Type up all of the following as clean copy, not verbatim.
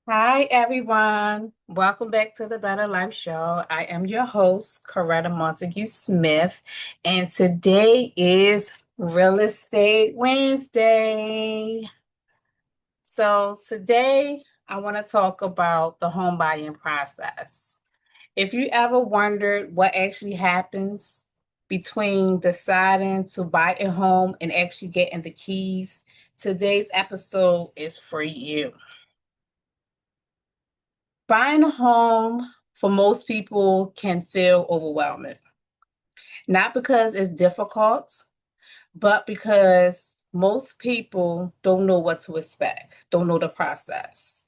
Hi, everyone. Welcome back to the Better Life Show. I am your host, Coretta Montague Smith, and today is Real Estate Wednesday. So, today I want to talk about the home buying process. If you ever wondered what actually happens between deciding to buy a home and actually getting the keys, today's episode is for you. Buying a home for most people can feel overwhelming, not because it's difficult, but because most people don't know what to expect, don't know the process.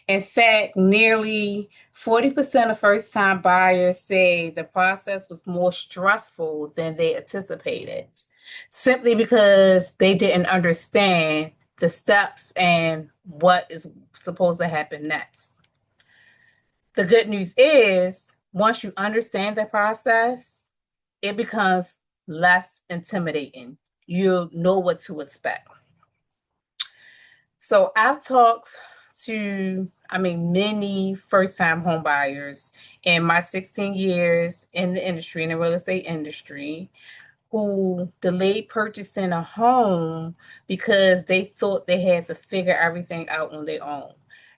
In fact, nearly 40% of first time buyers say the process was more stressful than they anticipated, simply because they didn't understand the steps and what is supposed to happen next. The good news is, once you understand the process, it becomes less intimidating. You know what to expect. So I've talked to, many first-time home buyers in my 16 years in the industry, in the real estate industry, who delayed purchasing a home because they thought they had to figure everything out on their own.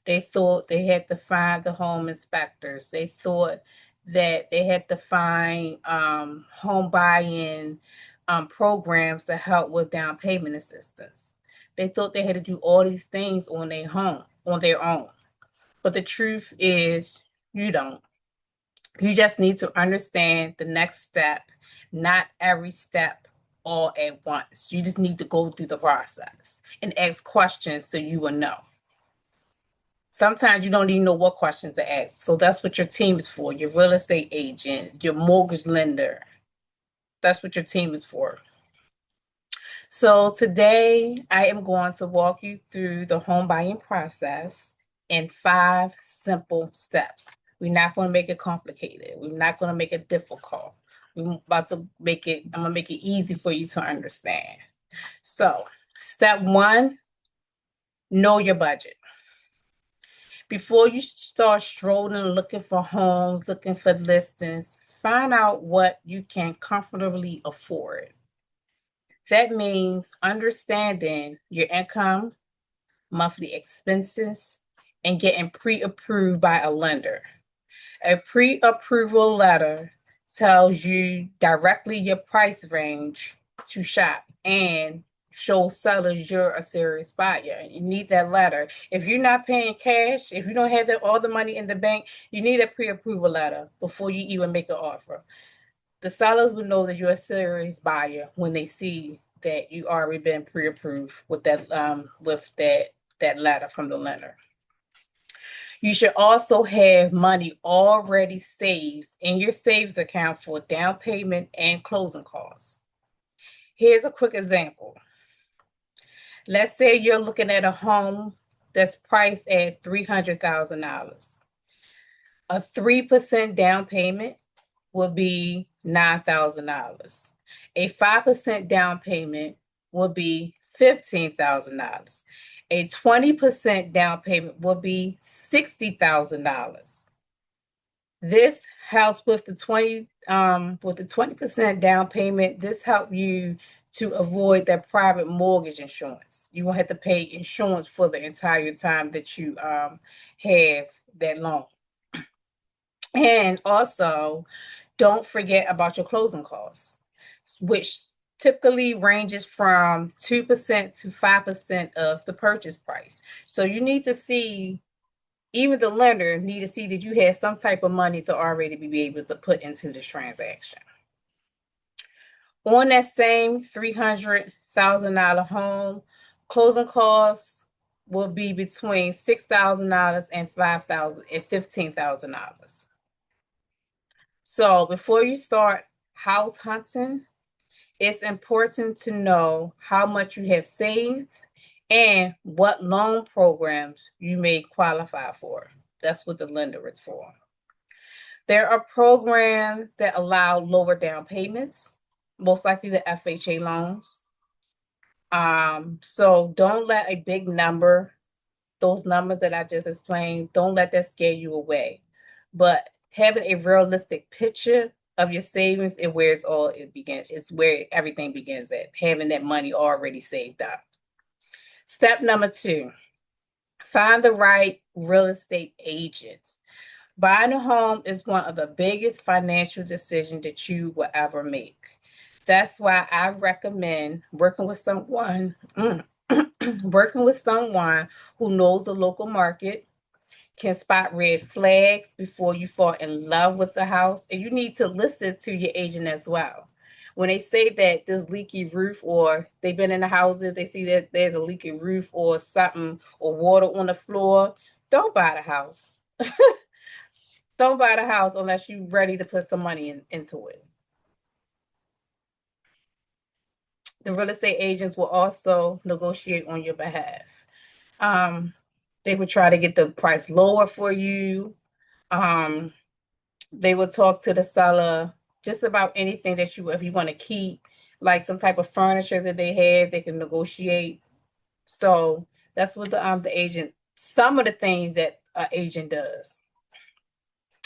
They thought they had to find the home inspectors. They thought that they had to find home buying programs to help with down payment assistance. They thought they had to do all these things on their own. But the truth is, you don't. You just need to understand the next step, not every step all at once. You just need to go through the process and ask questions so you will know. Sometimes you don't even know what questions to ask. So that's what your team is for, your real estate agent, your mortgage lender. That's what your team is for. So today I am going to walk you through the home buying process in 5 simple steps. We're not going to make it complicated. We're not going to make it difficult. I'm going to make it easy for you to understand. So, step one, know your budget. Before you start strolling, looking for homes, looking for listings, find out what you can comfortably afford. That means understanding your income, monthly expenses, and getting pre approved by a lender. A pre approval letter tells you directly your price range to shop and shows sellers you're a serious buyer. You need that letter. If you're not paying cash, if you don't have all the money in the bank, you need a pre approval letter before you even make an offer. The sellers will know that you're a serious buyer when they see that you already been pre-approved with that letter from the lender. You should also have money already saved in your savings account for down payment and closing costs. Here's a quick example. Let's say you're looking at a home that's priced at $300,000. A 3% down payment will be $9,000. A 5% down payment will be $15,000. A 20% down payment will be $60,000. This helps with the 20% down payment. This helps you to avoid that private mortgage insurance. You won't have to pay insurance for the entire time that you have that loan. And also, don't forget about your closing costs, which typically ranges from 2% to 5% of the purchase price. So you need to see, even the lender need to see that you have some type of money to already be able to put into this transaction. On that same $300,000 home, closing costs will be between $6,000 and $5,000 and $15,000. So before you start house hunting, it's important to know how much you have saved and what loan programs you may qualify for. That's what the lender is for. There are programs that allow lower down payments, most likely the FHA loans. So don't let a big number those numbers that I just explained, don't let that scare you away. But having a realistic picture of your savings and where it's all it begins, it's where everything begins at, having that money already saved up. Step number 2, find the right real estate agents. Buying a home is one of the biggest financial decisions that you will ever make. That's why I recommend working with someone, working with someone who knows the local market, can spot red flags before you fall in love with the house, and you need to listen to your agent as well. When they say that this leaky roof, or they've been in the houses, they see that there's a leaky roof or something, or water on the floor, don't buy the house. Don't buy the house unless you're ready to put some money into it. The real estate agents will also negotiate on your behalf. Um, they would try to get the price lower for you. Um, they will talk to the seller just about anything that if you want to keep, like some type of furniture that they have, they can negotiate. So that's what the agent, some of the things that an agent does.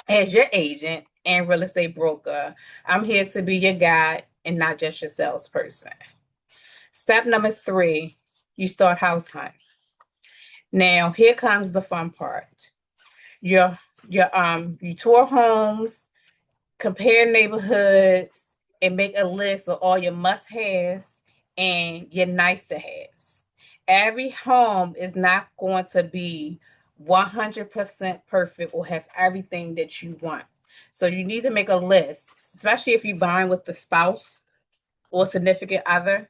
As your agent and real estate broker, I'm here to be your guide and not just your salesperson. Step number 3, you start house hunt. Now, here comes the fun part. Your you tour homes, compare neighborhoods, and make a list of all your must-haves and your nice-to-haves. Every home is not going to be 100% perfect or have everything that you want. So you need to make a list, especially if you're buying with the spouse or significant other.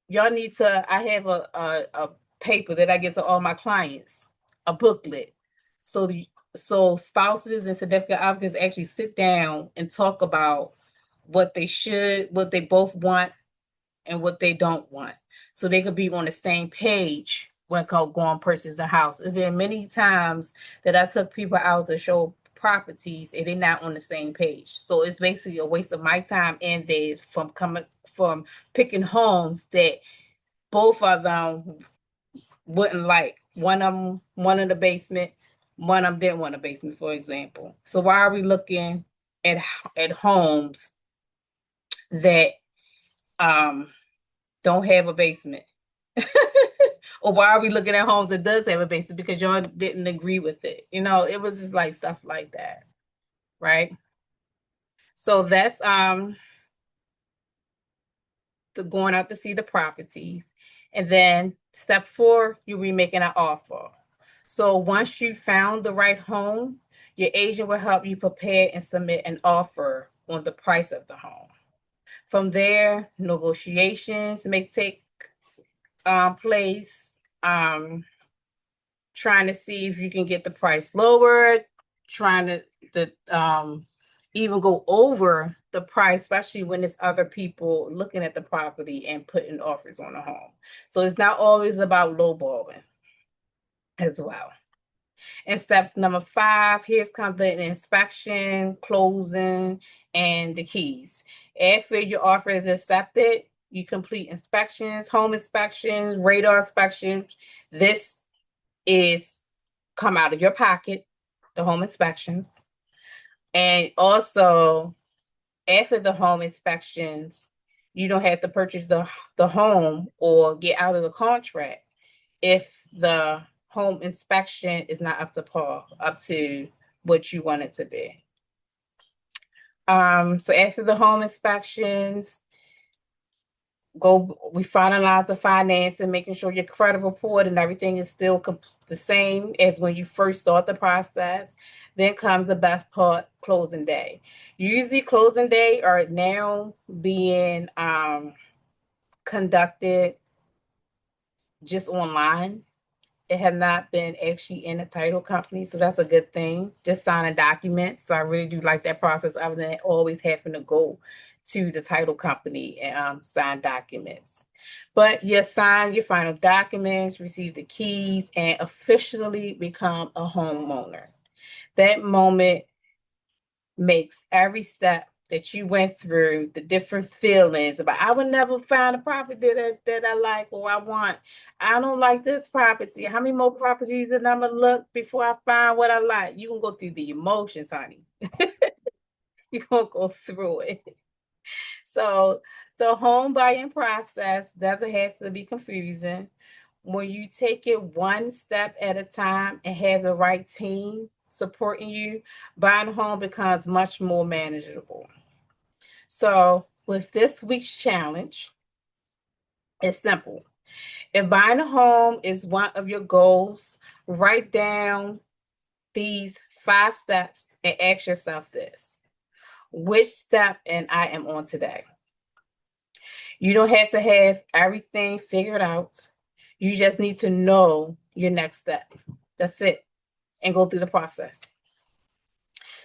Y'all need to, I have a paper that I give to all my clients, a booklet. So so spouses and significant others actually sit down and talk about what they both want and what they don't want. So they could be on the same page when going purchase the house. It's been many times that I took people out to show properties and they're not on the same page. So it's basically a waste of my time and theirs from picking homes that both of them wouldn't like. One of them wanted a basement, one of them didn't want a basement, for example. So why are we looking at homes that um don't have a basement? Or why are we looking at homes that does have a basement? Because y'all didn't agree with it. It was just like stuff like that, right? So that's going out to see the properties. And then step 4, you'll be making an offer. So once you found the right home, your agent will help you prepare and submit an offer on the price of the home. From there, negotiations may take place, trying to see if you can get the price lower, trying to even go over the price, especially when there's other people looking at the property and putting offers on the home. So it's not always about lowballing as well. And step number 5, here's comes the inspection, closing, and the keys. After your offer is accepted, you complete inspections, home inspections, radar inspections. This is come out of your pocket, the home inspections. And also, after the home inspections, you don't have to purchase the home or get out of the contract if the home inspection is not up to par, up to what you want it to be. So after the home inspections, we finalize the financing, making sure your credit report and everything is still the same as when you first start the process. Then comes the best part, closing day. Usually closing day are now being conducted just online. It has not been actually in a title company, so that's a good thing. Just signing documents. So I really do like that process, other than always having to go to the title company and sign documents. But you sign your final documents, receive the keys, and officially become a homeowner. That moment makes every step that you went through, the different feelings about I would never find a property that I like or I want. I don't like this property. How many more properties that I'm gonna look before I find what I like? You can go through the emotions, honey. You're gonna go through it. So the home buying process doesn't have to be confusing. When you take it one step at a time and have the right team supporting you, buying a home becomes much more manageable. So with this week's challenge, it's simple. If buying a home is one of your goals, write down these 5 steps and ask yourself this. Which step and I am on today? You don't have to have everything figured out. You just need to know your next step. That's it. And go through the process.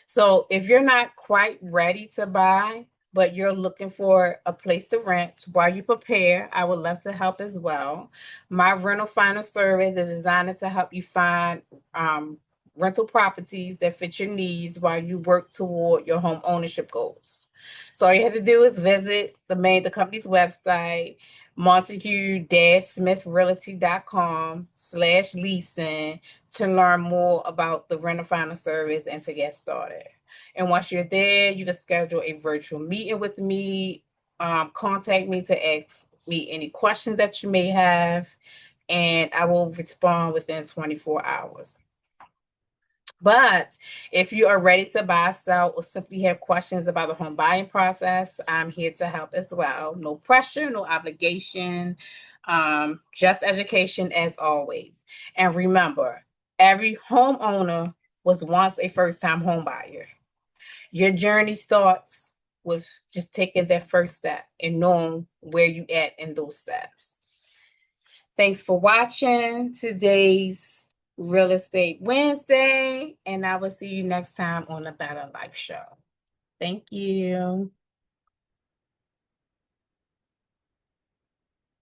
So if you're not quite ready to buy, but you're looking for a place to rent while you prepare, I would love to help as well. My rental finder service is designed to help you find rental properties that fit your needs while you work toward your home ownership goals. So all you have to do is visit the company's website, montague-smithrealty.com/leasing to learn more about the rental finder service and to get started. And once you're there, you can schedule a virtual meeting with me. Contact me to ask me any questions that you may have, and I will respond within 24 hours. But if you are ready to buy, sell, or simply have questions about the home buying process, I'm here to help as well. No pressure, no obligation, just education as always. And remember, every homeowner was once a first-time home buyer. Your journey starts with just taking that first step and knowing where you at in those steps. Thanks for watching today's Real Estate Wednesday, and I will see you next time on the Better Life Show. Thank you.